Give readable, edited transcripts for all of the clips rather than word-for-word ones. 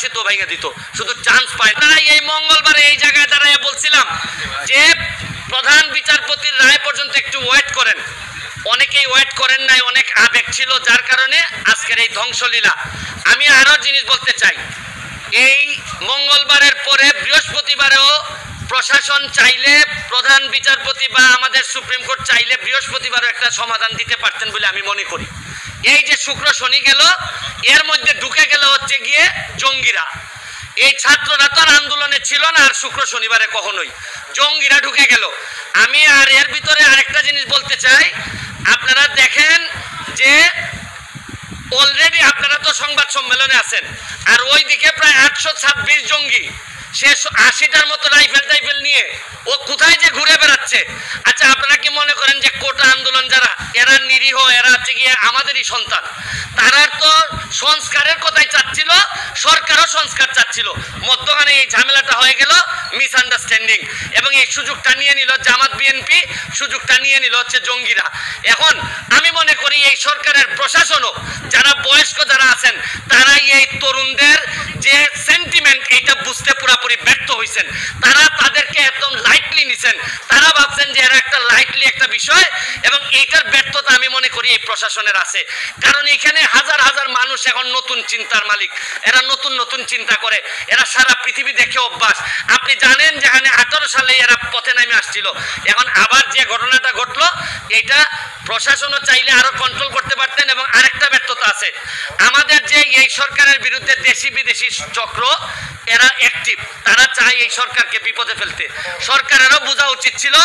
সেতু ভেঙে দিত, শুধু চান্স পায়। তারা এই মঙ্গলবারে এই জায়গায় দাঁড়ায় বলছিলাম যে প্রধান বিচারপতির রায় পর্যন্ত একটু ওয়েট করেন। অনেকেই ওয়েট করেন নাই, অনেক আবেগ ছিল, যার কারণে আজকের এই ধ্বংসলীলা। আমি আরো জিনিস বলতে চাই, এই মঙ্গলবারের পরে বৃহস্পতিবারেও প্রশাসন চাইলে, প্রধান বিচারপতি বা আমাদের সুপ্রিম কোর্ট চাইলে বৃহস্পতিবারও একটা সমাধান দিতে পারতেন বলে আমি মনে করি। এই যে শুক্র শনি গেল, এর মধ্যে ঢুকে গেল হচ্ছে গিয়ে জঙ্গিরা। এই ছাত্ররা তো আর আন্দোলনে ছিল না আর শুক্র শনিবারে কখনোই, জঙ্গিরা ঢুকে গেল। আমি আর এর ভিতরে আরেকটা জিনিস বলতে চাই, আপনারা দেখেন যে অলরেডি আপনারা তো সংবাদ সম্মেলনে আছেন, আর ওইদিকে প্রায় 826 জঙ্গি, সে 80টার মতো রাইফেল নিয়ে ও কোথায় যে ঘুরে বেড়াচ্ছে। আচ্ছা, আপনারা কি মনে করেন যে কোটা আন্দোলন যারা, এরা নিরীহ, এরা হচ্ছে গিয়ে আমাদেরই সন্তান? তারা তো সংস্কারের কথাই চাচ্ছিল, সরকারও সংস্কার চাচ্ছিল, মধ্যখানে এই ঝামেলাটা হয়ে গেল, মিসআন্ডারস্ট্যান্ডিং, এবং এই সুযোগটা নিয়ে নিল জামাত বিএনপি, সুযোগটা নিয়ে নিল হচ্ছে জঙ্গিরা। এখন আমি মনে করি এই সরকারের প্রশাসনও, যারা বয়স্ক যারা আছেন, তারাই এই তরুণদের যে সেন্টিমেন্ট এইটা বুঝতে পুরোপুরি ব্যর্থ হয়েছেন। তারা তাদেরকে একদম লাইটলি নিছেন, তারা ভাবছেন যে এরা একটা লাইটলি একটা বিষয়, এবং এইটার ব্যর্থতা আমি মনে করি এই প্রশাসনের আছে। কারণ এখানে হাজার হাজার মানুষ এখন নতুন চিন্তার মালিক, এরা নতুন নতুন চিন্তা করে, এরা সারা পৃথিবী দেখে অভ্যাস। আপনি জানেন যেখানে 18 সালে এরা পথে নামে আসছিল, এখন আবার যে ঘটনাটা ঘটলো, এইটা প্রশাসনও চাইলে আরো কন্ট্রোল করতে পারতেন। এবং আরেকটা ব্যর্থতা আছে, আমাদের যে এই সরকারের বিরুদ্ধে দেশি বিদেশি চক্র, এরা অ্যাক্টিভ, তারা চায় এই সরকারকে বিপদে ফেলতে। সরকারেরও বোঝা উচিত ছিল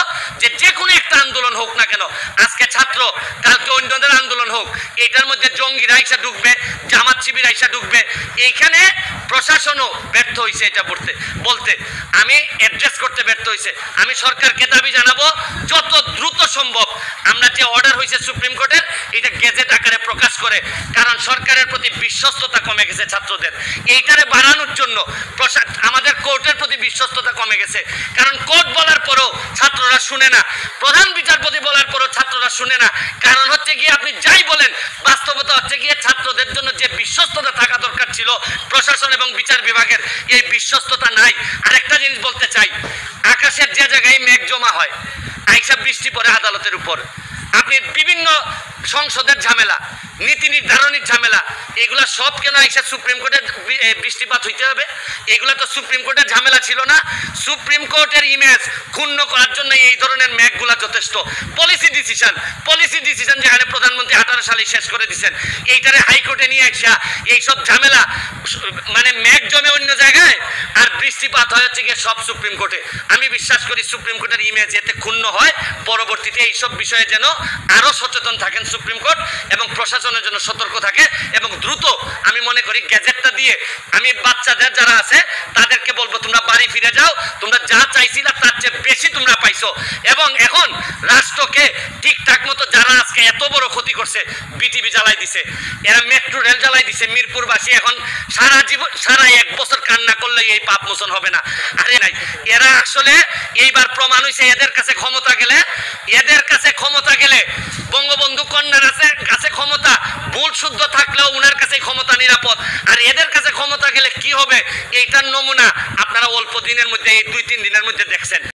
যে যে কোনো একটা আন্দোলন হোক না কেন, আজকে ছাত্র, কালকে অন্যদের আন্দোলন হোক, এটার মধ্যে জঙ্গিরা আইসা ঢুকবে, জামাত শিবির আইসা ঢুকবে। এইখানে প্রশাসনও ব্যর্থ হয়েছে, এটা বলতে আমি অ্যাড্রেস করতে ব্যর্থ হয়েছে। আমি সরকারকে দাবি জানাবো, যত দ্রুত সম্ভব আমরা যে অর্ডার হয়েছে সুপ্রিম কোর্টের, এটা গেজেট আকারে প্রকাশ করে, কারণ সরকারের প্রতি বিশ্বস্ততা কমে গেছে ছাত্রদের। এইটারে বাড়ানোর জন্য আমাদের কোর্টের প্রতি বিশ্বস্ততা কমে গেছে, কারণ কোর্ট বলার পরও ছাত্ররা শুনে না, প্রধান বিচারপতি বলার পরও ছাত্ররা শুনে না। কারণ হচ্ছে গিয়ে আপনি যাই বলেন, বাস্তবতা হচ্ছে গিয়ে ছাত্রদের জন্য যে বিশ্বস্ততা থাকা দরকার ছিল প্রশাসন এবং বিচার বিভাগের, এই বিশ্বস্ততা নাই। আরেকটা জিনিস বলতে চাই, আকাশের যে জায়গায় মেঘ জমা হয়, আইসা বৃষ্টি পড়ে আদালতের উপর। আপনি বিভিন্ন সংসদের ঝামেলা, নীতি নির্ধারণের ঝামেলা, এগুলা সব কেন আইসা সুপ্রিম কোর্টের বৃষ্টিপাত হইতে হবে? এগুলা তো সুপ্রিম কোর্টের ঝামেলা ছিল না। সুপ্রিম কোর্টের ইমেজ ক্ষুণ্ণ করার জন্য এই ধরনের মেঘগুলা যথেষ্ট। পলিসি ডিসিশন যেখানে প্রধানমন্ত্রী 18 সালে শেষ করে দিচ্ছেন, এইটারে হাইকোর্টে নিয়ে আসা এইসব ঝামেলা, মানে মেঘ জমে অন্য জায়গায় আর বৃষ্টিপাত হয় হচ্ছে গিয়ে সব সুপ্রিম কোর্টে। আমি বিশ্বাস করি সুপ্রিম কোর্টের ইমেজ এতে ক্ষুণ্ণ হয়, পরবর্তীতে এইসব বিষয়ে যেন আরো সচেতন থাকেন সুপ্রিম কোর্ট, এবং প্রশাসনের জন্য সতর্ক থাকে, এবং দ্রুত আমি মনে করি গ্যাজেটটা দিয়ে আমি বাচ্চাদের যারা আছে তাদেরকে বলবো, তোমরা বাড়ি ফিরে যাও, তোমরা যা চাইছিলা তার চেয়ে বেশি তোমরা পাইছো। এবং এখন রাষ্ট্রকে ঠিকঠাক মতো, যারা আজকে এত বড় ক্ষতি করছে, বিটিভি জ্বালাই দিছে, এরা মেট্রো রেল জ্বালাই দিছে, মিরপুরবাসী এখন সারা 1 বছর কান্না করলে এই পাপ মোচন হবে না। আরে নাই, এরা আসলে এইবার প্রমাণ হয়েছে, এদের কাছে ক্ষমতা গেলে বঙ্গবন্ধু কন্যার কাছে ক্ষমতা ভুল শুদ্ধ থাকলেও উনার কাছে ক্ষমতা নিরাপদ, আর এদের কাছে ক্ষমতা গেলে কি হবে, এইটার নমুনা আপনারা অল্প দিনের মধ্যে, এই 2-3 দিনের মধ্যে দেখছেন।